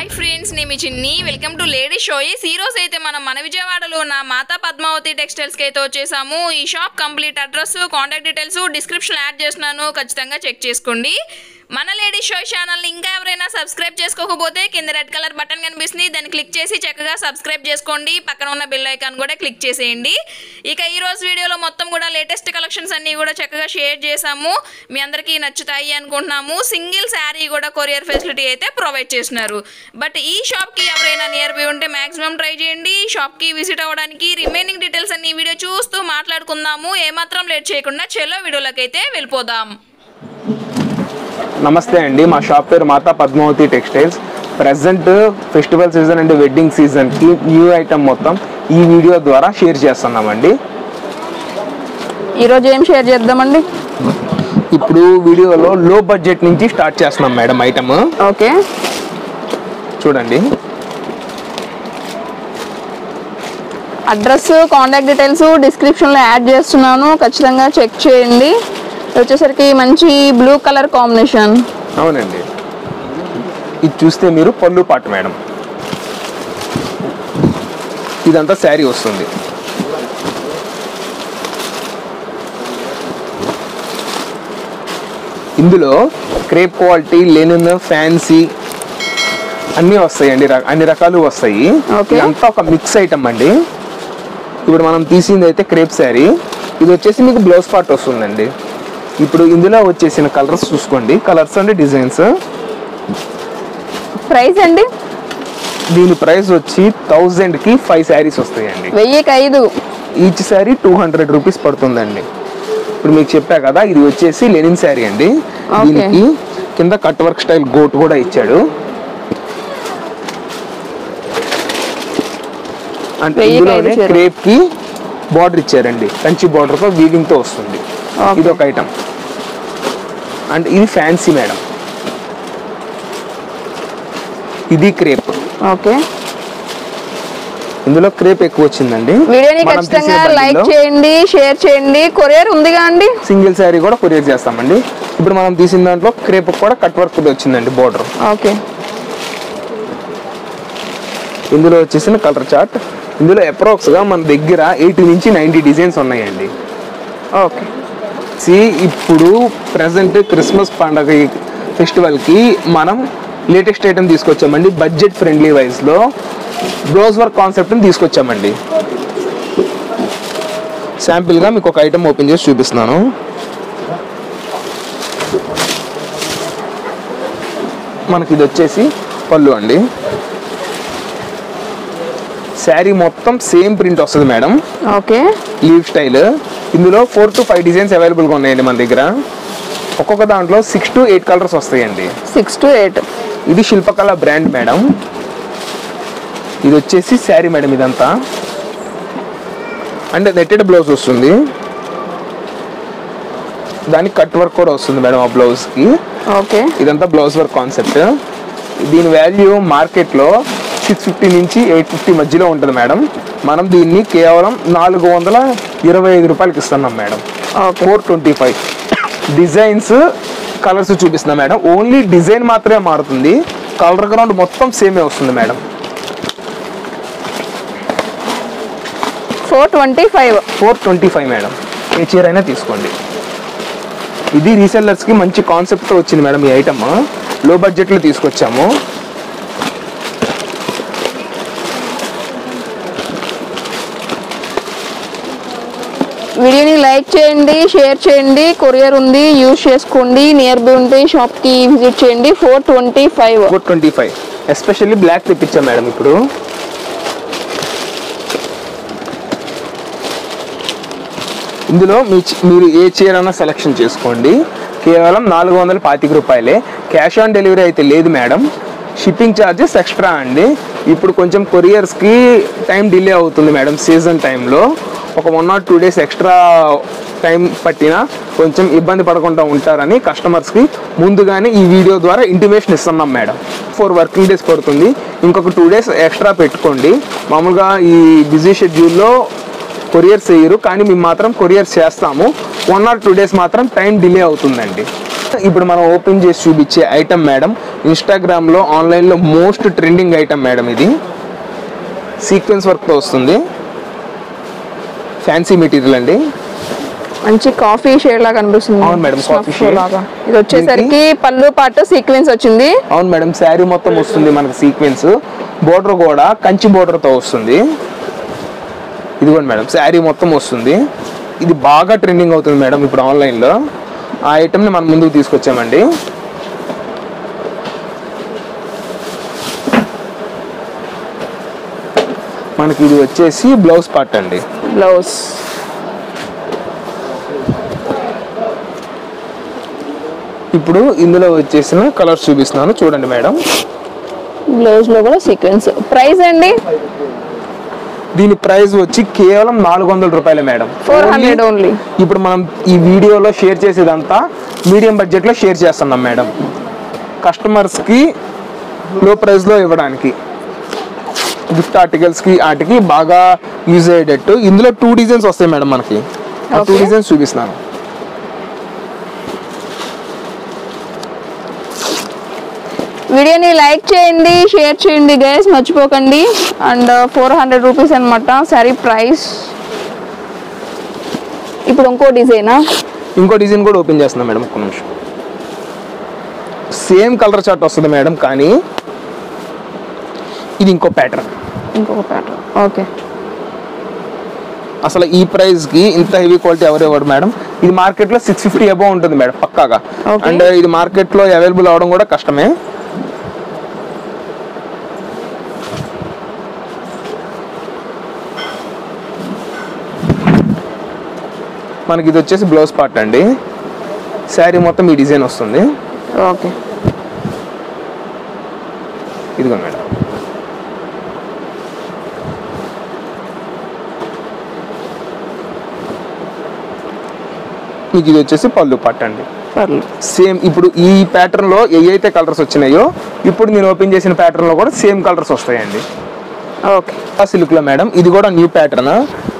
Hi friends, నేను చిన్ని. Welcome to lady షోయిస్. ఈ రోజు అయితే మనం మన విజయవాడలో ఉన్న మాతా పద్మావతి టెక్స్టైల్స్కి అయితే వచ్చేసాము. ఈ shop complete address, contact details description add చేస్తున్నాను, ఖచ్చితంగా చెక్ చేసుకోండి. మన లేడీ షో ఛానల్ని ఇంకా ఎవరైనా సబ్స్క్రైబ్ చేసుకోకపోతే కింద రెడ్ కలర్ బటన్ కనిపిస్తుంది, దాన్ని క్లిక్ చేసి చక్కగా సబ్స్క్రైబ్ చేసుకోండి. పక్కన ఉన్న బెల్ ఐకాన్ కూడా క్లిక్ చేసేయండి. ఇక ఈ రోజు వీడియోలో మొత్తం కూడా లేటెస్ట్ కలెక్షన్స్ అన్నీ కూడా చక్కగా షేర్ చేసాము. మీ అందరికీ నచ్చుతాయి అనుకుంటున్నాము. సింగిల్ శారీ కూడా కొరియర్ ఫెసిలిటీ అయితే ప్రొవైడ్ చేస్తున్నారు. బట్ ఈ షాప్కి ఎవరైనా నియర్ బై ఉంటే మ్యాక్సిమం ట్రై చేయండి. షాప్కి విజిట్ అవ్వడానికి రిమైనింగ్ డీటెయిల్స్ అన్ని వీడియో చూస్తూ మాట్లాడుకుందాము. ఏమాత్రం లేట్ చేయకుండా చలో వీడియోలోకి అయితే వెళ్ళిపోదాం. నమస్తే అండి, మా షాప్ పేరు Mata Padmavathi textiles. Present festival season and wedding సీజన్కి న్యూ ఐటమ్ మొత్తం ఈ వీడియో ద్వారా షేర్ చేస్తున్నామండి. ఈరోజు ఏం షేర్ చేద్దామండి? ఇప్పుడు వీడియోలో లో బడ్జెట్ నుంచి స్టార్ట్ చేస్తున్నాం మేడం ఐటమ్. ఓకే, చూడండి. అడ్రస్, కాంటాక్ట్ డీటెయిల్స్ డిస్క్రిప్షన్లో యాడ్ చేస్తున్నాను, ఖచ్చితంగా చెక్ చేయండి. వచ్చేసరికి మంచి బ్లూ కలర్ కాంబినేషన్. అవునండి, ఇది చూస్తే మీరు పళ్ళు పాటు మేడం. ఇదంతా శారీ వస్తుంది. ఇందులో క్రేప్ క్వాలిటీ, లెనిన్, ఫ్యాన్సీ అన్నీ వస్తాయండి, అన్ని రకాలు వస్తాయి. ఇదంతా ఒక మిక్స్ ఐటమ్ అండి. ఇప్పుడు మనం తీసింది అయితే క్రేప్ శారీ. ఇది వచ్చేసి మీకు బ్లౌజ్ పార్ట్ వస్తుందండి. ఇప్పుడు ఇందులో వచ్చేసిన కలర్స్ చూసుకోండి, కలర్స్ అండ్ డిజైన్స్. ప్రైస్ అండి? దీని ప్రైస్ వచ్చి 1000కి 5 శారీస్ వస్తాయండి. 1000కి 5. ఈచ్ శారీ 200 రూపీస్ పడుతుందండి. ఇప్పుడు మీకు చెప్పా కదా, ఇది వచ్చేసి లెనిన్ శారీ అండి. దీనికి కింద కట్ వర్క్ స్టైల్ గోట్ కూడా ఇచ్చాడు. అంటే ఇందులోనే క్రేప్ కి బార్డర్ ఇచ్చారండి, కంచి బార్డర్ తో వీవింగ్ తో వస్తుంది. ఇది ఒక ఐటమ్. అండ్ ఇది ఫ్యాన్సీ మేడం. ఇది క్రేప్. ఓకే, ఇందులో క్రేప్ ఎక్కువ వచ్చిందండి. వీడియోని ఖచ్చితంగా లైక్ చేయండి, షేర్ చేయండి. కొరియర్ ఉందిగా అండి? సింగిల్ శారీ కూడా కొరియర్ చేస్తామండి. ఇప్పుడు మనం తీసిన దాంట్లో క్రేప్ కూడా కట్ వర్క్ వచ్చిందండి బార్డర్. ఓకే, ఇందులో వచ్చేసిన కలర్ చార్ట్. ఇందులో అప్రాక్స్ గా మన దగ్గర 80 నుంచి 90 డిజైన్స్ ఉన్నాయండి. ఓకే, ఇప్పుడు ప్రెసెంట్ క్రిస్మస్ పండగ ఫెస్టివల్కి మనం లేటెస్ట్ ఐటమ్ తీసుకొచ్చామండి. బడ్జెట్ ఫ్రెండ్లీ వైజ్లో బ్లౌజ్ వర్క్ కాన్సెప్ట్ని తీసుకొచ్చామండి. శాంపిల్గా మీకు ఒక ఐటమ్ ఓపెన్ చేసి చూపిస్తున్నాను. మనకి ఇది వచ్చేసి పళ్ళు అండి. శారీ మొత్తం సేమ్ ప్రింట్ వస్తుంది మేడం. Okay, leave style. ఇందులో 4 to 5 డిజైన్స్ అవైలబుల్గా ఉన్నాయండి మన దగ్గర. ఒక్కొక్క దాంట్లో 6 to 8 కలర్స్ వస్తాయండి. 6 to 8. ఇది శిల్పకళ బ్రాండ్ మేడం. ఇది వచ్చేసి శారీ మేడం. ఇదంతా అంటే నెట్టెడ్ బ్లౌజ్ వస్తుంది, దానికి కట్ వర్క్ కూడా వస్తుంది మేడం ఆ బ్లౌజ్కి. ఓకే, ఇదంతా బ్లౌజ్ వర్క్ కాన్సెప్ట్. దీని వాల్యూ మార్కెట్లో 650 నుంచి 850 మధ్యలో ఉంటుంది మేడం. మనం దీన్ని కేవలం 425 రూపాయలకి ఇస్తున్నాం మేడం. 425. డిజైన్స్, కలర్స్ చూపిస్తున్నాం మేడం. ఓన్లీ డిజైన్ మాత్రమే మారుతుంది, కలర్ గ్రౌండ్ మొత్తం సేమే వస్తుంది మేడం. 425 మేడం. ఏ చీర అయినా తీసుకోండి. ఇది రీసెల్లర్స్కి మంచి కాన్సెప్ట్తో వచ్చింది మేడం. ఈ ఐటమ్ లో బడ్జెట్లో తీసుకొచ్చాము. వీడియోని లైక్ చేయండి, షేర్ చేయండి. కొరియర్ ఉంది, యూజ్ చేసుకోండి. నియర్ బై ఉంటే షాప్కి విజిట్ చేయండి. 425. ఎస్పెషల్లీ బ్లాక్ తెప్పించాం మేడం. ఇప్పుడు ఇందులో మీరు ఏ చీరైనా సెలెక్షన్ చేసుకోండి. కేవలం 425 రూపాయలే. క్యాష్ ఆన్ డెలివరీ అయితే లేదు మేడం. షిప్పింగ్ ఛార్జెస్ ఎక్స్ట్రా అండి. ఇప్పుడు కొంచెం కొరియర్స్కి టైం డిలే అవుతుంది మేడం. సీజన్ టైంలో ఒక 1 or 2 days ఎక్స్ట్రా టైం పట్టినా కొంచెం ఇబ్బంది పడకుండా ఉంటారని కస్టమర్స్కి ముందుగానే ఈ వీడియో ద్వారా ఇంటిమేషన్ ఇస్తున్నాం మేడం. 4 working days పడుతుంది. ఇంకొక 2 days ఎక్స్ట్రా పెట్టుకోండి. మామూలుగా ఈ బిజీ షెడ్యూల్లో కొరియర్ చేయరు, కానీ మేము మాత్రం కొరియర్ చేస్తాము. 1 or 2 days మాత్రం టైం డిలే అవుతుందండి. ఇప్పుడు మనం ఓపెన్ చేసి చూపించే ఐటమ్ మేడం ఇన్స్టాగ్రామ్లో ఆన్లైన్లో మోస్ట్ ట్రెండింగ్ ఐటమ్ మేడం. ఇది సీక్వెన్స్ వర్క్తో వస్తుంది, ఫ్యాన్సీ మెటీరియల్ అండి. మంచి కాఫీ షేడ్ లాగా కనిపిస్తుంది. అవును మేడం, కాఫీ షేడ్ లాగా. ఇది వచ్చేసరికి పళ్ళు పాటు సీక్వెన్స్ వచ్చింది. అవును మేడం, శారీ మొత్తం వస్తుంది మనకి సీక్వెన్స్. బోర్డర్ కూడా కంచి బోర్డర్తో వస్తుంది. ఇదిగోండి మేడం, శారీ మొత్తం వస్తుంది. ఇది బాగా ట్రెండింగ్ అవుతుంది మేడం ఇప్పుడు ఆన్లైన్లో. ఆ ఐటమ్ని మనం ముందుకు తీసుకొచ్చామండి. మనకి ఇది వచ్చేసి బ్లౌజ్ పార్ట్ అండి. బ్లౌజ్ ఇప్పుడు ఇందులో వచ్చేసిన కలర్స్ చూపిస్తున్నాను చూడండి మేడం. బ్లౌజ్ లో కూడా సీక్వెన్స్. ప్రైస్ అండి? దీని ప్రైస్ వచ్చి కేవలం 400 రూపాయలే మేడం. 400 ఓన్లీ. ఇప్పుడు మనం ఈ వీడియోలో షేర్ చేసేదంతా మీడియం బడ్జెట్లో షేర్ చేస్తున్నాం మేడం, కస్టమర్స్కి లో ప్రైస్లో ఇవ్వడానికి. గిఫ్ట్ ఆర్టికల్స్కి వాటికి బాగా యూజ్ అయ్యేటట్టు. ఇందులో 2 డిజైన్స్ వస్తాయి మేడం మనకి. 2 డిజైన్స్ చూపిస్తున్నాను. వీడియోని లైక్ చేయండి, షేర్ చేయండి గైస్, మర్చిపోకండి. అండ్ 400 రూపీస్ అనమాట సారీ ప్రైస్. ఇప్పుడు ఇంకో డిజైనా? ఇంకో డిజైన్ కూడా ఓపెన్ చేస్తున్నాం మేడం, ఒక్క నిమిషం. సేమ్ కలర్ చార్ట్ వస్తుంది మేడం, కానీ ఇది ఇంకో ప్యాటర్న్. ఇంకొక ప్యాటర్న్. ఓకే. అసలు ఈ ప్రైస్కి ఇంత హెవీ క్వాలిటీ ఎవరు ఇవ్వడు మేడం. ఇది మార్కెట్లో 650 అబౌవ్ ఉంటుంది మేడం పక్కాగా. అండ్ ఇది మార్కెట్లో అవైలబుల్ అవడం కూడా కష్టమే. మనకి ఇది వచ్చేసి బ్లౌజ్ పార్ట్ అండి. శారీ మొత్తం ఈ డిజైన్ వస్తుంది. ఓకే. ఇదిగో మేడం, మీకు ఇది వచ్చేసి పళ్ళు పార్ట్ అండి. సేమ్ ఇప్పుడు ఈ ప్యాటర్న్ లో ఏవైతే కలర్స్ వచ్చినాయో ఇప్పుడు నేను ఓపెన్ చేసిన ప్యాటర్న్ లో కూడా సేమ్ కలర్స్ వస్తాయండి. ఓకే. సిల్క్ లో మేడం, ఇది కూడా న్యూ ప్యాటర్న్.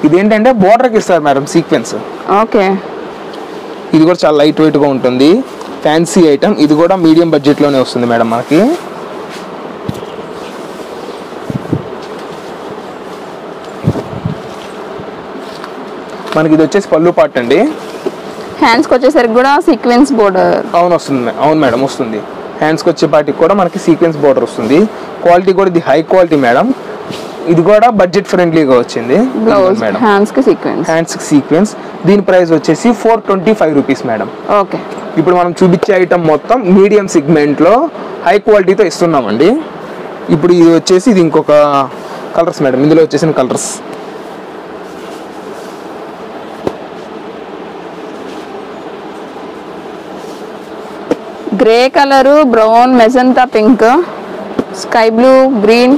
ఇదేంటంటే బోర్డర్ కి ఇస్తారు మేడం సీక్వెన్స్. ఓకే. ఇది కూడా చాలా లైట్ వెయిట్ గా ఉంటుంది, ఫ్యాన్సీ ఐటమ్. ఇది కూడా మీడియం బడ్జెట్ లోనే వస్తుంది మేడం మనకి. మనకి ఇది వచ్చేసి పళ్ళు పార్ట్ అండి. హ్యాండ్స్కి వచ్చేసరికి కూడా సీక్వెన్స్ బోర్డర్. అవును వస్తుంది, అవును మేడం వస్తుంది. హ్యాండ్స్కి వచ్చే పాటికి కూడా మనకి సీక్వెన్స్ బోర్డర్ వస్తుంది. క్వాలిటీ కూడా ఇది హై క్వాలిటీ మేడం. ఇది కూడా బడ్జెట్ ఫ్రెండ్లీగా వచ్చింది మేడం. హ్యాండ్స్కి సీక్వెన్స్. హ్యాండ్స్కి సీక్వెన్స్. దీని ప్రైస్ వచ్చేసి 425 రూపీస్ మేడం. ఓకే. ఇప్పుడు మనం చూపించే ఐటమ్ మొత్తం మీడియం సెగ్మెంట్లో హై క్వాలిటీతో ఇస్తున్నామండి. ఇప్పుడు ఇది వచ్చేసి ఇది ఇంకొక కలర్స్ మేడం. ఇందులో వచ్చేసిన colours grey colour, brown, magenta pink, sky blue, green.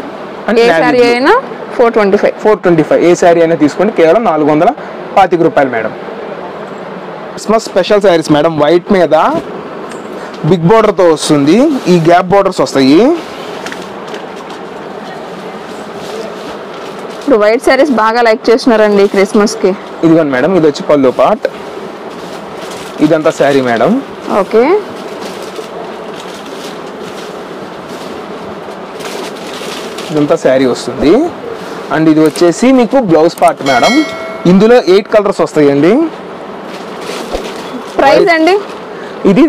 ఏ సారీ అయినా 425. ఏ శారీ అయినా తీసుకోండి, కేవలం 425 రూపాయలు madam. Christmas special saris madam. White మీద బిగ్ బోర్డర్తో వస్తుంది. ఈ గ్యాప్ బోర్డర్స్ వస్తాయి. ఇప్పుడు వైట్ శారీస్ బాగా లైక్ చేస్తున్నారండి క్రిస్మస్కి. ఇదిగోండి మేడం, ఇది వచ్చి పళ్ళు పార్ట్. ఇదంతా శారీ మేడం. ఓకే. ఇదంతా శారీ వస్తుంది. అండ్ ఇది వచ్చేసి మీకు బ్లౌజ్ పార్ట్ మేడం. ఇందులో 8 కలర్స్ వస్తాయండి. ప్రైస్ అండి? ఇది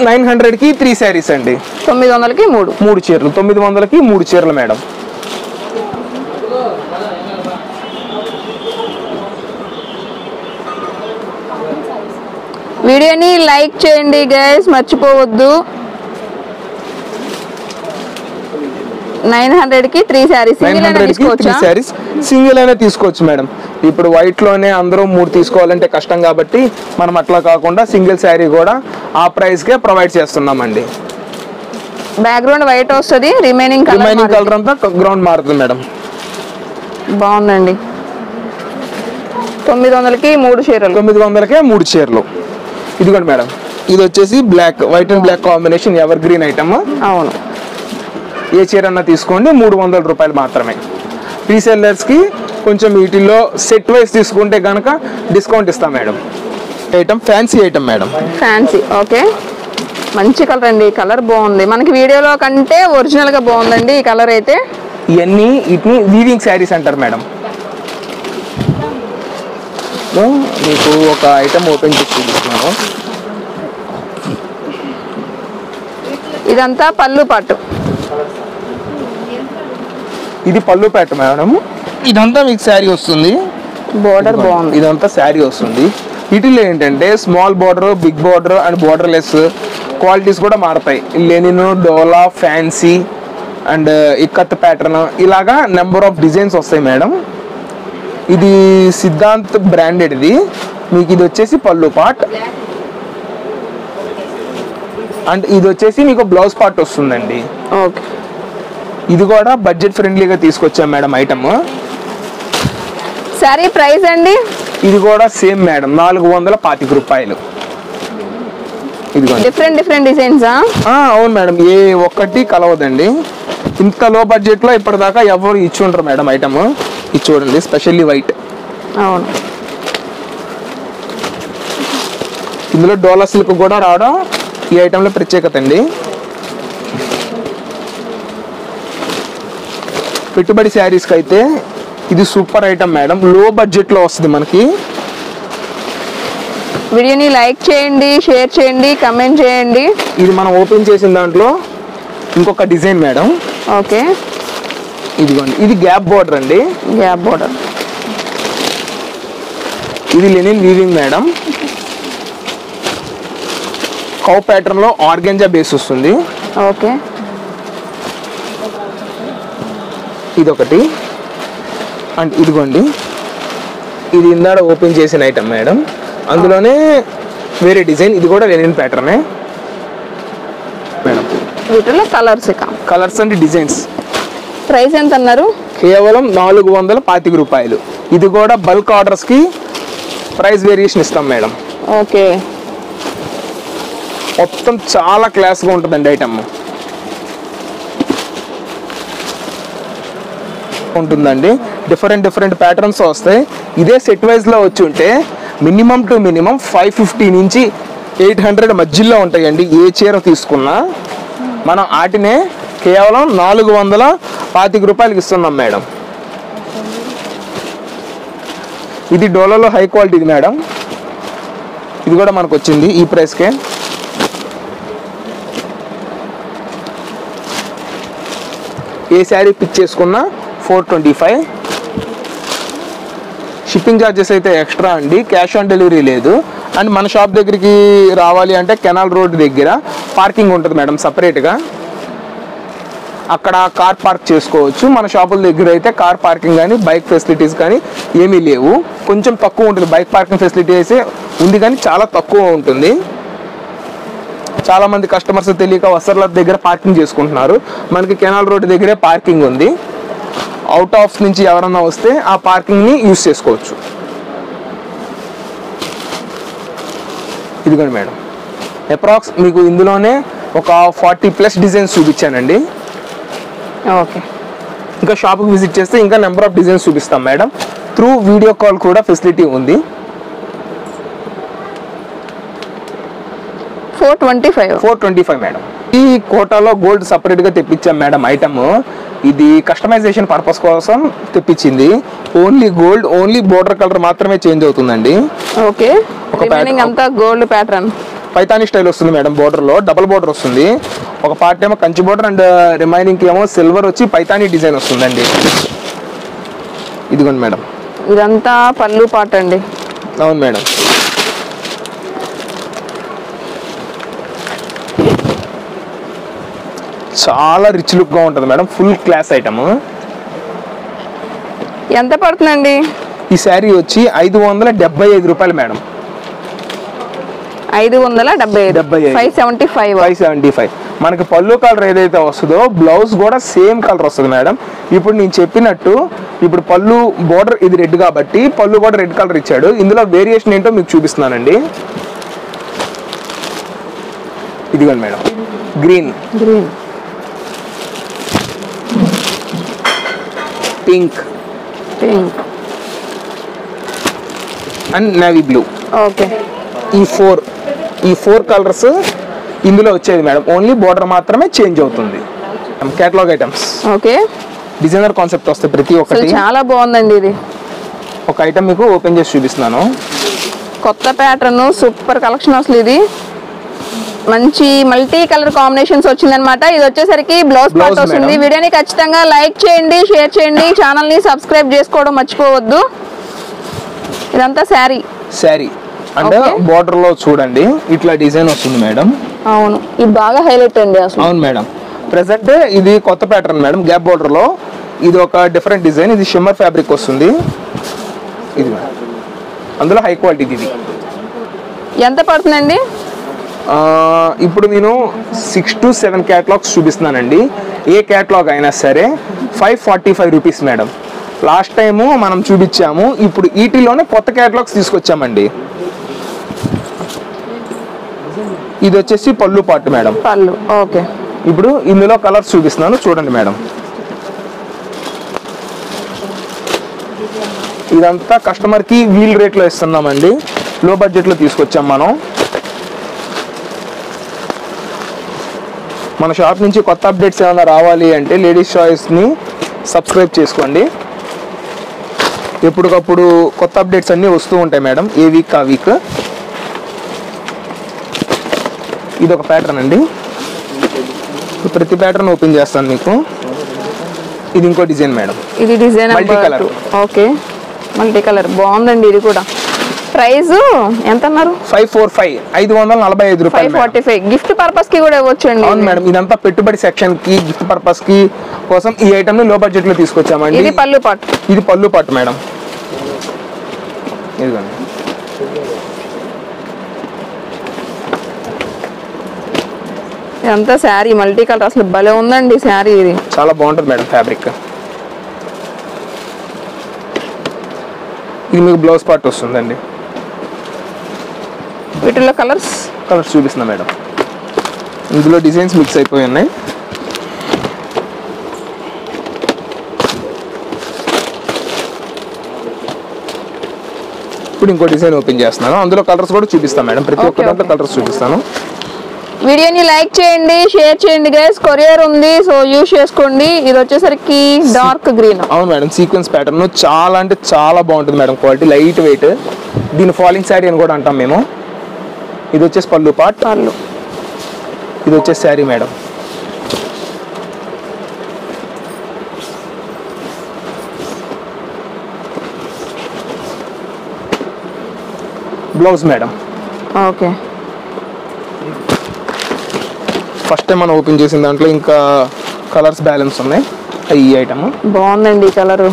900కి 3 శారీస్ అండి. 900కి 3 చీరలు. 900కి 3 చీరలు మేడం. వీడియోని లైక్ చేయండి గైస్, మర్చిపోవద్దు. 900కి 3 శారీస్. 900కి 3 శారీస్ సింగిల్ అయినా తీసుకోవచ్చు మేడం. ఇప్పుడు వైట్ లోనే అందరూ 3 తీసుకోవాలంటే కష్టం కాబట్టి మనం అట్లా కాకుండా సింగిల్ శారీ కూడా ఆ ప్రైస్ కే ప్రొవైడ్ చేస్తున్నామండి. బ్యాక్గ్రౌండ్ వైట్ వస్తుంది, రిమైనింగ్ కలర్ అంతా గ్రౌండ్ మారుతుంది మేడం. బాగుందండి. 900కి 3 చీరలు. 900కే 3 చీరలు. ఇదిగోండి మేడం, ఇది వచ్చేసి black, white and black combination ever green item. అవును. ఏ చీర అన్నా తీసుకోండి, 300 రూపాయలు మాత్రమే. రీసెల్లర్స్కి కొంచెం వీటిల్లో సెట్ వైజ్ తీసుకుంటే కనుక డిస్కౌంట్ ఇస్తాం madam. Item fancy item madam. Fancy. Okay. మంచి కలర్ అండి, ఈ కలర్ బాగుంది. మనకి వీడియోలో కంటే ఒరిజినల్ గా బాగుందండి ఈ కలర్ అయితే. ఇవన్నీ వీటిని వీవింగ్ శారీస్ అంటారు మేడం. మీకు ఒక ఐటమ్ ఓపెన్ చేసి చూపిస్తున్నాను. ఇదంతా పళ్ళు పాటు. ఇది పళ్ళు పాటు మేడం. ఇదంతా మీకు శారీ వస్తుంది. బోర్డర్ బాగుంది. ఇదంతా శారీ వస్తుంది. వీటిలో ఏంటంటే small border, big border and borderless qualities కూడా మారుతాయి. లెనిన్, డోలా, ఫ్యాన్సీ అండ్ ఇక్కత్ ప్యాటర్న్ ఇలాగా నెంబర్ ఆఫ్ డిజైన్స్ వస్తాయి మేడం. ఇది సిద్ధాంత్ బ్రాండెడ్. ఇది మీకు ఇది వచ్చేసి పళ్ళు పార్ట్ అండ్ ఇది వచ్చేసి మీకు బ్లౌజ్ పార్ట్ వస్తుందండి. ఓకే, ఇది కూడా బడ్జెట్ ఫ్రెండ్లీగా తీసుకొచ్చాం మేడం ఐటమ్. శారీ ప్రైస్ అండి? ఇది కూడా సేమ్ మేడం, 425 రూపాయలు. ఇదిగోండి, డిఫరెంట్ డిజైన్స్. అవును మేడం, ఏ ఒక్కటి కలవదండి. ఇంత లో బడ్జెట్ లో ఇప్పటిదాకా ఎవరు ఇచ్చి ఉంటారు మేడం ఐటమ్. ఇది చూడండి, స్పెషల్లీ వైట్. అవును, ఇందులో డోలా సిల్క్ కూడా రావడం ఈ ఐటమ్ లో ప్రత్యేకత అండి. పెట్టుబడి శారీస్కి అయితే ఇది సూపర్ ఐటమ్ మేడం. లో బడ్జెట్ లో వస్తుంది మనకి. వీడియోని లైక్ చేయండి, షేర్ చేయండి, కమెంట్ చేయండి. ఇది మనం ఓపెన్ చేసిన దాంట్లో ఇంకొక డిజైన్ మేడం. ఓకే, ఇదిగోండి, ఇది గ్యాప్ బోర్డర్ అండి. Gap border. ఇది linen weaving madam. Cow pattern లో ఆర్గెంజా బేస్ వస్తుంది. ఓకే, ఇదొకటి అండ్ ఇదిగోండి, ఇది ఇందాడ ఓపెన్ చేసిన ఐటమ్ మేడం. అందులోనే వేరే డిజైన్. ఇది కూడా లెనిన్ ప్యాటర్నే మేడం. వీటిలో కలర్స్ అండ్ డిజైన్స్. ప్రైస్ ఎంత అన్నారు? కేవలం 425 రూపాయలు. ఇది కూడా బల్క్ ఆర్డర్స్ కి ప్రైస్ వేరియేషన్ ఇస్తాం మేడం. ఓకే, మొత్తం చాలా క్లాస్గా ఉంటుందండి ఐటమ్. ఉంటుందండి, డిఫరెంట్ ప్యాటర్న్స్ వస్తాయి. ఇదే సెట్ వైజ్ లో వచ్చి ఉంటే మినిమం టు మినిమం 550 నుంచి 800 మధ్యలో ఉంటాయండి. ఏ చీర తీసుకున్నా మనం వాటినే కేవలం 425 రూపాయలకి ఇస్తున్నాం మేడం. ఇది డోలాలో హై క్వాలిటీది మేడం. ఇది కూడా మనకు వచ్చింది ఈ ప్రైస్కే. ఏ శారీ పిక్ చేసుకున్నా 425. షిప్పింగ్ ఛార్జెస్ అయితే ఎక్స్ట్రా అండి. క్యాష్ ఆన్ డెలివరీ లేదు. అండ్ మన షాప్ దగ్గరికి రావాలి అంటే కెనాల్ రోడ్ దగ్గర పార్కింగ్ ఉంటుంది మేడం సపరేట్గా. అక్కడ కార్ పార్క్ చేసుకోవచ్చు. మన షాపుల దగ్గర అయితే కార్ పార్కింగ్ కానీ బైక్ ఫెసిలిటీస్ కానీ ఏమీ లేవు. కొంచెం తక్కువ ఉంటుంది. బైక్ పార్కింగ్ ఫెసిలిటీ అయితే ఉంది కానీ చాలా తక్కువ ఉంటుంది. చాలామంది కస్టమర్స్ తెలియక వసర్ల దగ్గర పార్కింగ్ చేసుకుంటున్నారు. మనకి కెనాల్ రోడ్ దగ్గరే పార్కింగ్ ఉంది. అవుట్ ఆఫ్ నుంచి ఎవరన్నా వస్తే ఆ పార్కింగ్ని యూజ్ చేసుకోవచ్చు. ఇదిగోండి మేడం, అప్రాక్స్ మీకు ఇందులోనే ఒక 40+ డిజైన్స్ చూపించానండి. ఓకే, ఇంకా షాప్కి విజిట్ చేస్తే ఇంకా నెంబర్ ఆఫ్ డిజైన్స్ చూపిస్తాం మేడం. త్రూ వీడియో కాల్ కూడా ఫెసిలిటీ ఉంది. 425 మేడం. ఈ కోటాలో గోల్డ్ సపరేట్గా తెప్పించాం మేడం ఐటమ్. ఇది కస్టమైజేషన్ పర్పస్ కోసం తెప్పించింది. Only gold, only border colour మాత్రమే చేంజ్ అవుతుందండి. ఓకే, రిమైనింగ్ అంతా గోల్డ్ ప్యాటర్న్. పైతానీ స్టైల్ వస్తుంది మేడం. బోర్డర్లో డబుల్ బోర్డర్ వస్తుంది. ఒక పార్ట్ ఏమో కంచి బోర్డర్ అండ్ రిమైనింగ్ ఏమో సిల్వర్ వచ్చి పైతానీ డిజైన్ వస్తుందండి. ఇదిగోండి మేడం, ఇదంతా పళ్ళు పాట అండి. అవును మేడం. చాలా రిచ్ లుక్గా ఉంటుంది మేడం. Full class item. ఎంత పడుతుందండి? ఈ శారీ వచ్చి 575 రూపాయలు మేడం. 575. 575. మనకి పళ్ళు కలర్ ఏదైతే వస్తుందో బ్లౌజ్ కూడా సేమ్ కలర్ వస్తుంది మేడం. ఇప్పుడు నేను చెప్పినట్టు ఇప్పుడు పళ్ళు బోర్డర్ ఇది రెడ్ కాబట్టి పళ్ళు కూడా రెడ్ కలర్ ఇచ్చాడు. ఇందులో వేరియేషన్ ఏంటో మీకు చూపిస్తున్నానండి. ఇదిగోండి madam, green, pink and navy blue. Okay, ఈ ఫోర్ కలర్స్ ఇందులో వచ్చేది మేడం ఓన్లీ బోర్డర్ మాత్రమే చేంజ్ అవుతుంది. Catalogue items okay, designer concept వస్తాయి ప్రతి ఒక్కటి. చాలా బాగుందండి ఇది. ఒక ఐటమ్ మీకు ఓపెన్ చేసి చూపిస్తున్నాను. కొత్త ప్యాటర్న్, సూపర్ కలెక్షన్ అసలు. ఇది మంచి మల్టీ కలర్ కాంబినేషన్స్ వచ్చిందనమాట. ఇది వచ్చేసరికి బ్లౌజ్ పార్ట్ వస్తుంది. వీడియోని ఖచ్చితంగా లైక్ చేయండి, షేర్ చేయండి, ఛానల్ ని సబ్స్క్రైబ్ చేసుకోవడం మర్చిపోవద్దు. ఇదంతా శారీ అంటే బోర్డర్ లో చూడండి ఇట్లా డిజైన్ వస్తుంది మేడం. అవును, ఇది బాగా హైలైట్ అండి అసలు. అవును మేడం, ప్రెసెంట్ ఇది కొత్త ప్యాటర్న్ మేడం. గ్యాప్ బోర్డర్ లో ఇది ఒక డిఫరెంట్ డిజైన్. ఇది షిమ్మర్ ఫ్యాబ్రిక్ వస్తుంది. ఇది మేడం అందులో హై క్వాలిటీ. ఇది ఎంత పడుతుందండి? ఇప్పుడు నేను 6 to 7 క్యాటలాగ్స్ చూపిస్తున్నానండి. ఏ క్యాటలాగ్ అయినా సరే 545 రూపీస్ మేడం. లాస్ట్ టైము మనం చూపించాము, ఇప్పుడు ఈటీలోనే కొత్త క్యాటలాగ్స్ తీసుకొచ్చామండి. ఇది వచ్చేసి పళ్ళు పార్ట్ మేడం. పళ్ళు ఓకే. ఇప్పుడు ఇందులో కలర్స్ చూపిస్తున్నాను చూడండి మేడం. ఇదంతా కస్టమర్కి వీల్ రేట్లో ఇస్తున్నామండి. లో బడ్జెట్లో తీసుకొచ్చాం మనం. మన షాప్ నుంచి కొత్త అప్డేట్స్ ఏమైనా రావాలి అంటే లేడీస్ చాయిస్ని సబ్స్క్రైబ్ చేసుకోండి. ఎప్పటికప్పుడు కొత్త అప్డేట్స్ అన్నీ వస్తూ ఉంటాయి మేడం, ఏ వీక్ ఆ వీక్. ఇది ఒక ప్యాటర్న్ అండి. ప్రతి ప్యాటర్న్ ఓపెన్ చేస్తాను మీకు. ఇది ఇంకో డిజైన్ మేడం. ఇది design multi colour. Okay, multi colour బాగుందండి. ఇది కూడా ప్రైస్ ఎంత అన్నారు? 545, 545 రూపాయలు. 545 గిఫ్ట్ పర్పస్ కి కూడా ఇవ్వచ్చు అండి. అవును మేడం, ఇదంతా పెట్టుబడి సెక్షన్ కి గిఫ్ట్ పర్పస్ కి కోసం ఈ ఐటమ్ ని లో బడ్జెట్ లో తీసుకొచ్చామండి. ఇది పళ్ళు పాటు. ఇది పళ్ళు పాటు మేడం. ఇదిగోండి. ఇదంతా శారీ మల్టీ కలర్, అసలు భలే ఉందండి శారీ. ఇది చాలా బాగుంటుంది మేడం ఫ్యాబ్రిక్. ఇది మీకు బ్లౌజ్ పార్ట్ వస్తుందండి. వీటిలో కలర్స్ చూపిస్తున్నా మేడం. ఇందులో డిజైన్స్ మిక్స్ అయిపోయి ఉన్నాయి. ఇప్పుడు ఇంకో డిజైన్ ఓపెన్ చేస్తున్నాను. అందులో కలర్స్ కూడా చూపిస్తాను మేడం. ప్రతి ఒక్క దాంట్లో కలర్స్ చూపిస్తాను. వీడియోని లైక్ చేయండి, షేర్ చేయండి గైస్. కొరియర్ ఉంది, సో యూజ్ చేసుకోండి. ఇది వచ్చేసరికి డార్క్ గ్రీన్. అవును మేడం, సీక్వెన్స్ ప్యాటర్న్ చాలా అంటే చాలా బాగుంటుంది మేడం. Quality light weight. దీని ఫాలింగ్ శారీ అని కూడా అంటాం మేము. ఇది వచ్చేసి పళ్ళు పార్ట్. పళ్ళు. ఇది వచ్చేసి sari madam. Blouse madam. Okay, first time మనం ఓపెన్ చేసిన దాంట్లో ఇంకా కలర్స్ బ్యాలెన్స్ ఉన్నాయి. ఈ ఐటమ్ బాగుందండి కలర్.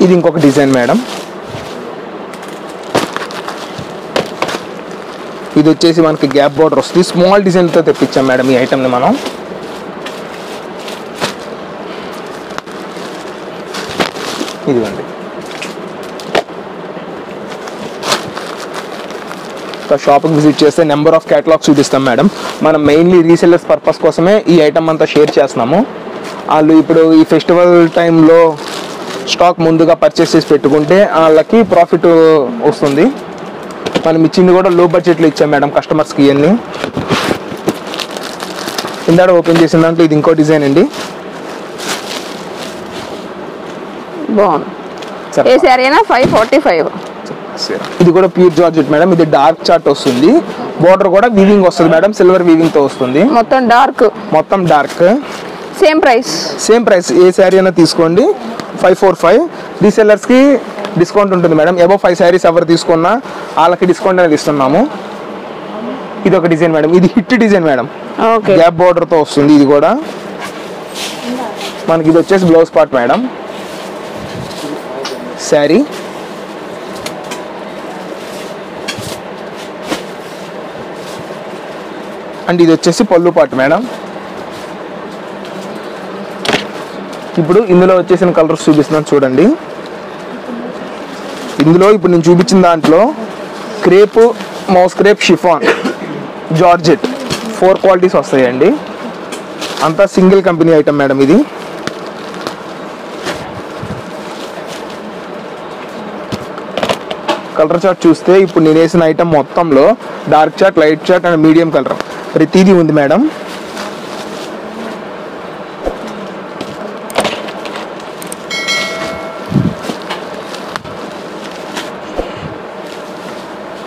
ఇది ఇంకొక డిజైన్ మేడం. ఇది వచ్చేసి మనకి గ్యాప్ బోర్డర్ వస్తుంది. స్మాల్ డిజైన్తో తెప్పించాం మేడం ఈ ఐటమ్ని మనం. ఇదిగోండి. షాప్కి విజిట్ చేస్తే నెంబర్ ఆఫ్ క్యాటలాగ్స్ చూపిస్తాం మేడం. మనం మెయిన్లీ రీసెల్లర్స్ పర్పస్ కోసమే ఈ ఐటమ్ అంతా షేర్ చేస్తున్నాము. వాళ్ళు ఇప్పుడు ఈ ఫెస్టివల్ టైంలో స్టాక్ ముందుగా పర్చేస్ చేసి పెట్టుకుంటే వాళ్ళకి ప్రాఫిట్ వస్తుంది. మనం ఇచ్చింది కూడా లో బడ్జెట్లో ఇచ్చాం మేడం కస్టమర్స్కి. ఇవన్నీ ఇందాక ఓపెన్ చేసిన దాంట్లో ఇది ఇంకో డిజైన్ అండి. బాగుంది. ఏ శారీ అయినా 545. ఇది కూడా ప్యూర్ జార్జెట్ మేడం. ఇది డార్క్ చార్ట్ వస్తుంది. బోర్డర్ కూడా వీవింగ్ వస్తుంది మేడం, సిల్వర్ వీవింగ్ తో వస్తుంది. మొత్తం డార్క్. Same price. ఏ శారీ అయినా తీసుకోండి 545. రీసెల్లర్స్ కి డిస్కౌంట్ ఉంటుంది మేడం. అబౌవ్ 5 శారీస్ ఎవరు తీసుకున్నా వాళ్ళకి డిస్కౌంట్ అనేది ఇస్తున్నాము. ఇది ఒక డిజైన్ మేడం. ఇది hit design madam. Gap border తో వస్తుంది. ఇది కూడా మనకి ఇది వచ్చేసి blouse part madam. Sari and ఇది వచ్చేసి పళ్ళు పార్ట్ మేడం. ఇప్పుడు ఇందులో వచ్చేసిన కలర్స్ చూపిస్తున్నాను చూడండి. ఇందులో ఇప్పుడు నేను చూపించిన దాంట్లో crepe, moss crepe, chiffon, georgette 4 qualities వస్తాయండి. అంతా సింగిల్ కంపెనీ ఐటమ్ మేడం. ఇది కలర్ చార్ట్ చూస్తే ఇప్పుడు నేను వేసిన ఐటమ్ మొత్తంలో dark chart, light chart and medium colour ప్రతిదీ ఉంది మేడం.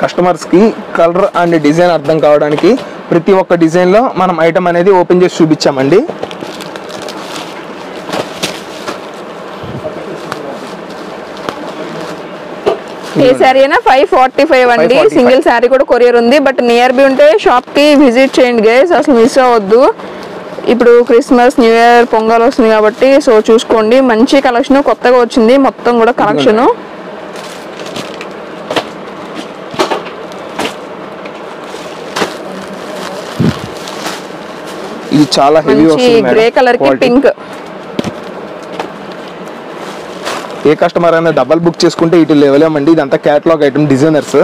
కస్టమర్స్కి కలర్ అండ్ డిజైన్ అర్థం కావడానికి ప్రతి ఒక్క డిజైన్లో మనం ఐటమ్ అనేది ఓపెన్ చేసి చూపించామండి. ఏ శారీ అయినా 545 అండి. సింగిల్ శారీ కూడా కొరియర్ ఉంది. బట్ నియర్ బై ఉంటే షాప్కి విజిట్ చేయండి గైస్, అసలు మిస్ అవ్వద్దు. ఇప్పుడు క్రిస్మస్, న్యూ ఇయర్, పొంగల్ వస్తుంది కాబట్టి సో చూసుకోండి. మంచి కలెక్షన్ కొత్తగా వచ్చింది మొత్తం కూడా కలెక్షన్. ఇది చాలా హెవీ వస్తుంది గ్రే కలర్ కి పింక్. ఏ కస్టమర్ అయినా డబల్ బుక్ చేసుకుంటే ఇటు లేవలేమండి. ఇదంతా క్యాటలాగ్ ఐటమ్, డిజైనర్స్.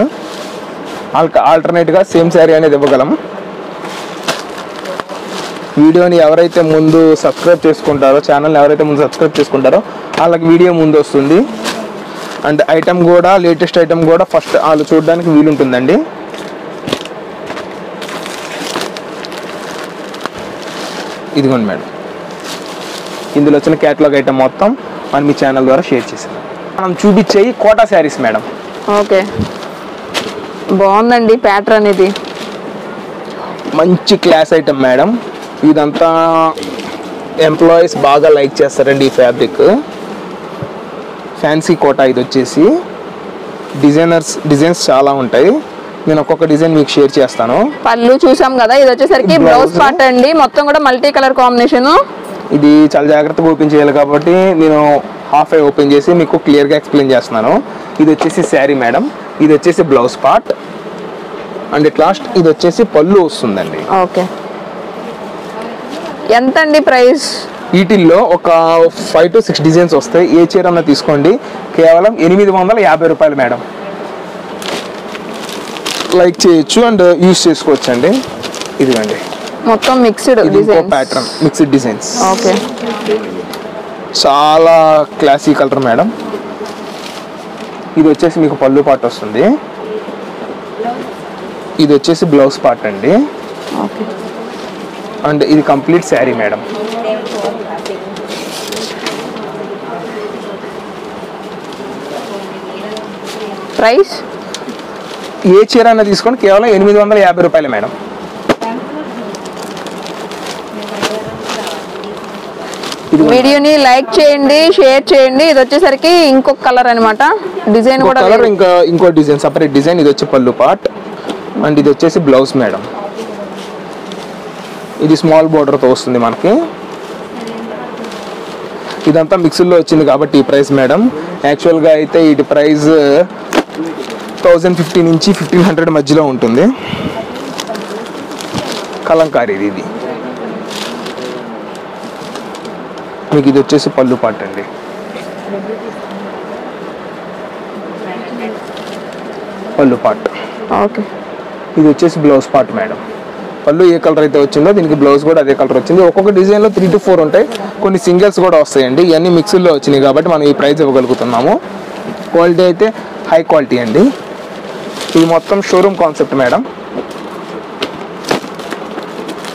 ఆల్టర్నేట్గా సేమ్ శారీ అనేది ఇవ్వగలం. వీడియోని ఎవరైతే ముందు సబ్స్క్రైబ్ చేసుకుంటారో, ఛానల్ని ఎవరైతే ముందు సబ్స్క్రైబ్ చేసుకుంటారో వాళ్ళకి వీడియో ముందు వస్తుంది. అండ్ ఐటమ్ కూడా, లేటెస్ట్ ఐటమ్ కూడా ఫస్ట్ వాళ్ళు చూడడానికి వీలుంటుందండి. ఇదిగోండి మేడం, ఇందులో వచ్చిన క్యాటలాగ్ ఐటమ్ మొత్తం మనం మీ ఛానల్ ద్వారా షేర్ చేసాం. మనం చూపించేవి కోటా శారీస్ మేడం. ఓకే, బాగుందండి ప్యాటర్న్. ఇది మంచి క్లాస్ ఐటమ్ మేడం. ఇదంతా ఎంప్లాయీస్ బాగా లైక్ చేస్తారండి ఈ ఫ్యాబ్రిక్. ఫ్యాన్సీ కోటా ఇది వచ్చేసి. డిజైన్స్ చాలా ఉంటాయి. నేను ఒక్కొక్క డిజైన్ మీకు షేర్ చేస్తాను. పళ్ళు చూసాం కదా, ఇది వచ్చేసరికి బ్లౌజ్ పార్ట్ అండి. మొత్తం కూడా మల్టీ కలర్ కాంబినేషన్. ఇది చాలా జాగ్రత్తగా ఓపెన్ చేయాలి కాబట్టి నేను హాఫ్ ఓపెన్ చేసి మీకు క్లియర్గా ఎక్స్ప్లెయిన్ చేస్తున్నాను. ఇది వచ్చేసి శారీ మేడం, ఇది వచ్చేసి blouse part and it last ఇది వచ్చేసి పళ్ళు వస్తుందండి. ఓకే, ఎంత అండి ప్రైస్? వీటిల్లో ఒక 5 to 6 డిజైన్స్ వస్తాయి. ఏ చీర అన్నా తీసుకోండి, కేవలం 850 రూపాయలు మేడం. లైక్ చేయొచ్చు అండ్ యూస్ చేసుకోవచ్చు అండి. ఇదిగండి మొత్తం mixed designs, pattern mixed designs. Okay, చాలా క్లాసీ కలర్ మేడం. ఇది వచ్చేసి మీకు పళ్ళు పార్ట్ వస్తుంది. ఇది వచ్చేసి బ్లౌజ్ పార్ట్ అండి. ఓకే, అండ్ ఇది కంప్లీట్ శారీ మేడం. ప్రైస్ ఏ చీర అన్న తీసుకోండి, కేవలం 850 రూపాయలు మేడం. వీడియోని లైక్ చేయండి, షేర్ చేయండి. ఇది వచ్చేసరికి ఇంకొక కలర్ అన్నమాట. డిజైన్ కూడా కలర్, ఇంకో డిజైన్, సపరేట్ డిజైన్. ఇది వచ్చి పళ్ళు పార్ట్ అండ్ ఇది వచ్చేసి బ్లౌజ్ మేడం. ఇది స్మాల్ బోర్డర్తో వస్తుంది మనకి. ఇదంతా మిక్స్లో వచ్చింది కాబట్టి ఈ ప్రైస్ మేడం. యాక్చువల్గా అయితే వీటి ప్రైస్ 1050 నుంచి 1500 మధ్యలో ఉంటుంది. కలంకారీ ఇది. మీకు ఇది వచ్చేసి పళ్ళు పార్ట్ అండి. పళ్ళు పార్ట్. ఓకే, ఇది వచ్చేసి బ్లౌజ్ పార్ట్ మేడం. పళ్ళు ఏ కలర్ అయితే వచ్చిందో దీనికి బ్లౌజ్ కూడా అదే కలర్ వచ్చింది. ఒక్కొక్క డిజైన్లో 3 to 4 ఉంటాయి. కొన్ని సింగిల్స్ కూడా వస్తాయండి. ఇవన్నీ మిక్స్లో వచ్చినాయి కాబట్టి మనం ఈ ప్రైస్ ఇవ్వగలుగుతున్నాము. క్వాలిటీ అయితే హై క్వాలిటీ అండి. ఇది మొత్తం షోరూమ్ కాన్సెప్ట్ మేడం.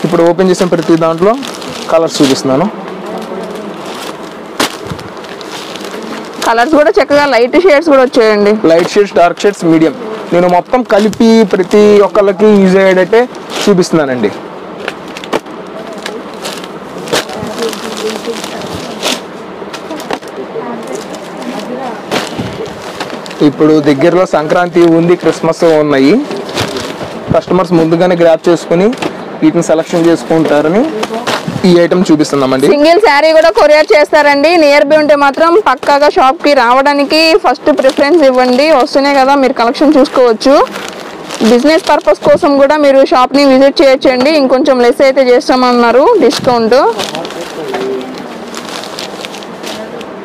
ఇప్పుడు ఓపెన్ చేసిన ప్రతి దాంట్లో కలర్స్ చూపిస్తున్నాను. కలర్స్ కూడా చక్కగా లైట్ షేడ్స్ కూడా వచ్చాయండి. Light shades, dark shades, medium. నేను మొత్తం కలిపి ప్రతి ఒక్కళ్ళకి యూజ్ అయ్యేటట్టే చూపిస్తున్నానండి. ఇప్పుడు దగ్గరలో సంక్రాంతి ఉంది, క్రిస్మస్ ఉన్నాయి. కస్టమర్స్ ముందుగానే గ్రాప్ చేసుకుని వీటిని సెలెక్షన్ చేసుకుంటారని ఈ ఐటమ్ చూపిస్తున్నామండి. సింగిల్ శారీ కూడా కొరియర్ చేస్తారండి. నియర్ బై ఉంటే మాత్రం పక్కాగా షాప్ కి రావడానికి ఫస్ట్ ప్రిఫరెన్స్ ఇవ్వండి. వస్తూనే కదా మీరు కలెక్షన్ చూసుకోవచ్చు. బిజినెస్ పర్పస్ కోసం కూడా మీరు షాప్ ని విజిట్ చేయొచ్చండి. ఇంకొంచెం లెస్ అయితే చేస్తామన్నారు డిస్కౌంట్.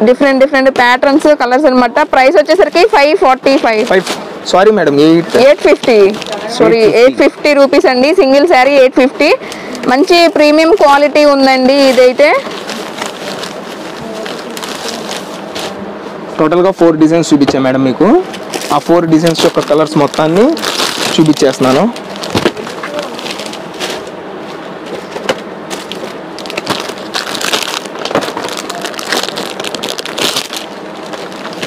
డిఫరెంట్ ప్యాటర్న్స్, కలర్స్ అనమాట. ప్రైస్ వచ్చేసరికి 545. సారీ మేడం, 850 రూపీస్ అండి. సింగిల్ శారీ 850. మంచి ప్రీమియం క్వాలిటీ ఉందండి. ఇదైతే టోటల్గా 4 డిజైన్స్ చూపించాను మేడం మీకు. ఆ 4 డిజైన్స్ యొక్క కలర్స్ మొత్తాన్ని చూపించేస్తున్నాను.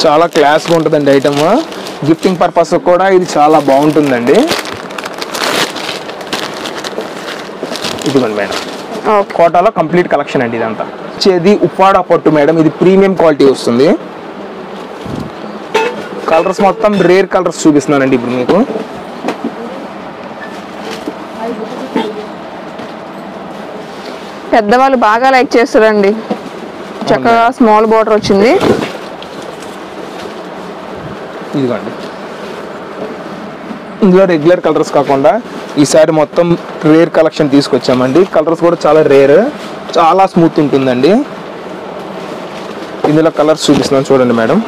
చాలా క్లాస్గా ఉంటుందండి ఐటమ్. గిఫ్టింగ్ పర్పస్ కూడా ఇది చాలా బాగుంటుందండి. ఇదిగోండి మేడం, కోటాలో కంప్లీట్ కలెక్షన్ అండి ఇదంతా. వచ్చేది ఉప్పాడ పట్టు మేడం, ఇది ప్రీమియం క్వాలిటీ వస్తుంది. కలర్స్ మొత్తం రేర్ కలర్స్ చూపిస్తున్నానండి ఇప్పుడు మీకు. పెద్దవాళ్ళు బాగా లైక్ చేస్తారండి. చక్కగా స్మాల్ బోర్డర్ వచ్చింది. ఇదిగోండి, ఇందులో రెగ్యులర్ కలర్స్ కాకుండా ఈసారి మొత్తం రేర్ కలెక్షన్ తీసుకొచ్చామండి. కలర్స్ కూడా చాలా రేర్, చాలా స్మూత్ ఉంటుందండి. ఇందులో కలర్స్ చూపిస్తున్నాను చూడండి మేడం.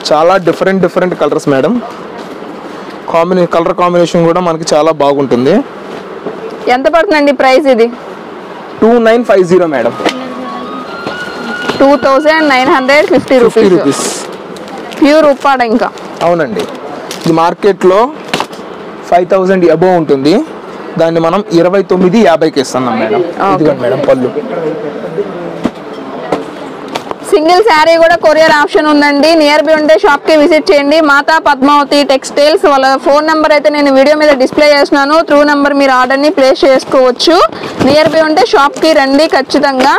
చాలా different colours madam. Colour combination కూడా మనకి చాలా బాగుంటుంది. ఎంత పడుతుందండి ప్రైస్? ఇది 2950 మేడం. 2950 రూపీస్. ప్యూర్ ఉప్పాడ. ఇంకా అవునండి, ఇది మార్కెట్లో 5000 అబోవ్ ఉంటుంది. దాన్ని మనం 2950కి ఇస్తున్నాం మేడం. ఇదిగోండి మేడం పళ్ళు. సింగిల్ శారీ కూడా కొరియర్ ఆప్షన్ ఉందండి. నియర్ బై ఉండే షాప్ కి విజిట్ చేయండి. మాతా పద్మావతి టెక్స్టైల్స్ వాళ్ళ ఫోన్ నెంబర్ అయితే నేను వీడియో మీద డిస్ప్లే చేస్తున్నాను. త్రూ నెంబర్ మీరు ఆర్డర్ ని ప్లేస్ చేసుకోవచ్చు. నియర్ బై ఉంటే షాప్ కి రండి ఖచ్చితంగా.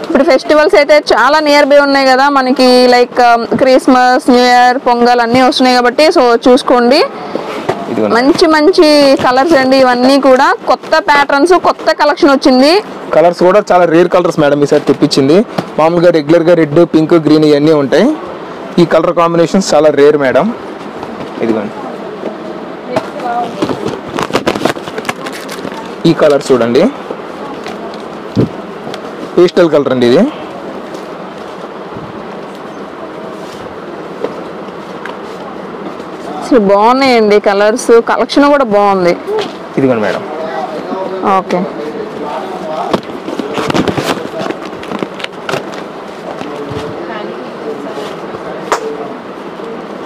ఇప్పుడు ఫెస్టివల్స్ అయితే చాలా నియర్ బై ఉన్నాయి కదా మనకి, like Christmas, new year, pongal అన్నీ వస్తున్నాయి కాబట్టి సో చూసుకోండి. మంచి కలర్స్ అండి ఇవన్నీ కూడా. కొత్త ప్యాటర్న్స్, కొత్త కలెక్షన్ వచ్చింది. కలర్స్ కూడా చాలా రేర్ కలర్స్ మేడం ఈసారి తెప్పించింది. మామూలుగా రెగ్యులర్గా రెడ్, పింక్, గ్రీన్ ఇవన్నీ ఉంటాయి. ఈ కలర్ కాంబినేషన్స్ చాలా రేర్ మేడం. ఇదిగోండి, ఈ కలర్ చూడండి, పేస్టల్ కలర్ అండి ఇది. అసలు బాగున్నాయండి కలర్స్, కలెక్షన్ కూడా బాగుంది. ఇదిగోండి మేడం. ఓకే,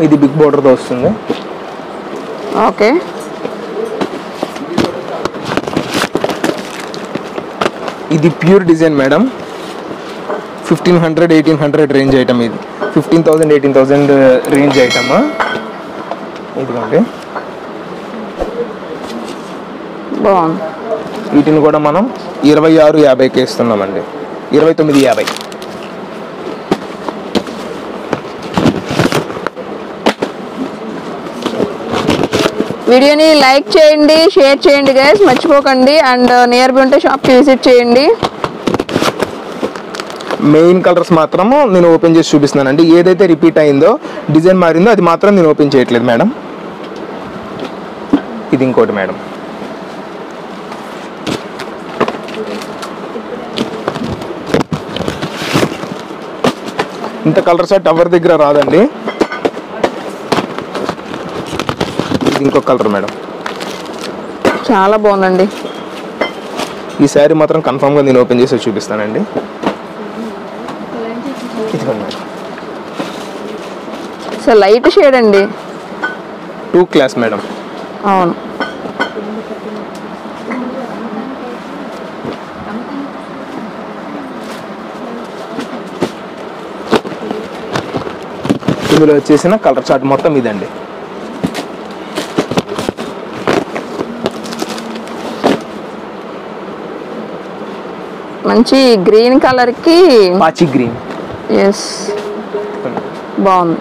ఇది బిగ్ బోర్డర్తో వస్తుంది. ఓకే, ఇది pure design madam. 1500, 1800 range item ఇది. 15,000, 18,000 రేంజ్ ఐటమ్. ఇదిగోండి, బాగుంది. వీటిని కూడా మనం 2650కి ఇస్తున్నామండి. 2950. వీడియోని లైక్ చేయండి, షేర్ చేయండి గైస్, మర్చిపోకండి. అండ్ నియర్ బై ఉంటే షాప్కి విజిట్ చేయండి. మెయిన్ కలర్స్ మాత్రము నేను ఓపెన్ చేసి చూపిస్తున్నానండి. ఏదైతే రిపీట్ అయిందో, డిజైన్ మారిందో అది మాత్రం నేను ఓపెన్ చేయట్లేదు మేడం. ఇది ఇంకోటి మేడం. ఇంత కలర్ సెట్ ఎవరి దగ్గర రాదండి. ఇది ఇంకో కలర్ మేడం. చాలా బాగుందండి. ఈ శారీ మాత్రం కన్ఫామ్గా నేను ఓపెన్ చేసి చూపిస్తానండి. సో లైట్ షేడ్ అండి. 2 క్లాస్ మేడం. అవును, ఇందులో వచ్చేసిన కలర్ చార్ట్ మొత్తం ఇదండి. మంచి గ్రీన్ కలర్ కి పాచి గ్రీన్. ఎస్, బాగుంది.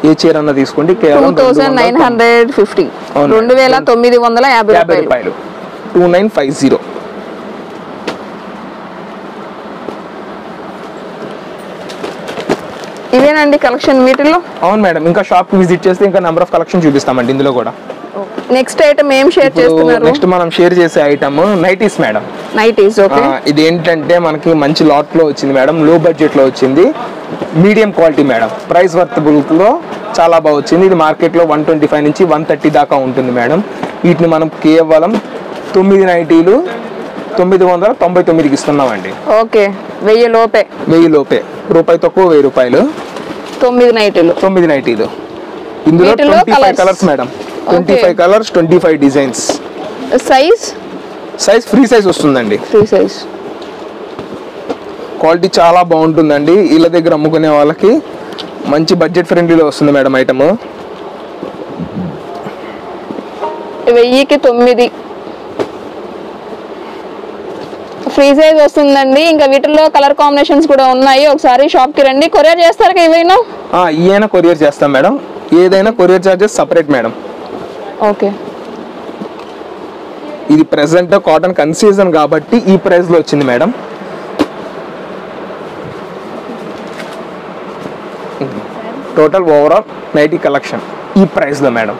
ఏ చీర అన్న తీసుకోండి, కేవలం 2950. 2950 రూపాయలు. 2950. ఇవేనండి కలెక్షన్ వీటిలో. అవును మేడం, ఇంకా షాప్ కి విజిట్ చేస్తే ఇంకా నెంబర్ ఆఫ్ కలెక్షన్ చూపిస్తామండి ఇందులో కూడా. నెక్స్ట్ ఐటమ్ ఏం షేర్ చేస్తున్నారు? నెక్స్ట్ మనం షేర్ చేసే item nighties madam. Nighties. Okay, ఇది ఏంటంటే మనకి మంచి లాట్ లో వచ్చింది మేడం, లో బడ్జెట్ లో వచ్చింది, medium quality madam, price worthable లో చాలా బాగా వచ్చింది. ఇది మార్కెట్ లో 125 నుంచి 130 దాకా ఉంటుంది మేడం. వీటిని మనం కేవలం 9 నైటీలు 999కి ఇస్తున్నామండి. ఓకే, 1000 లోపే. 1000 లోపే, రూపాయి తక్కువ, 1000 రూపాయలు. 9 నైటీలు 9 నైటీలు. ఇందులో వీటిలో 25 colours madam. 25 colours, 25 designs. Size free size వస్తుందండి. Free size. క్వాలిటీ చాలా బాగుంటుందండి. వీళ్ళ దగ్గర అమ్ముకునే వాళ్ళకి మంచి బడ్జెట్ ఫ్రెండ్లీలో వస్తుంది మేడం ఐటమ్. 1000కి 9 ఫ్రీ సైజ్ వస్తుందండి. ఇంకా వీటిల్లో కలర్ కాంబినేషన్స్ కూడా ఉన్నాయి. ఒకసారి షాప్ కి రండి. కొరియర్ చేస్తారు ఇవైనా? ఈయన కొరియర్ చేస్తాం మేడం. ఏదైనా courier charges separate madam. Okay. ఇది ప్రెసెంట్ కాటన్ కన్సీజన్ కాబట్టి ఈ ప్రైస్ లో వచ్చింది madam. Total overall nightie collection ఈ ప్రైస్ లో మేడం.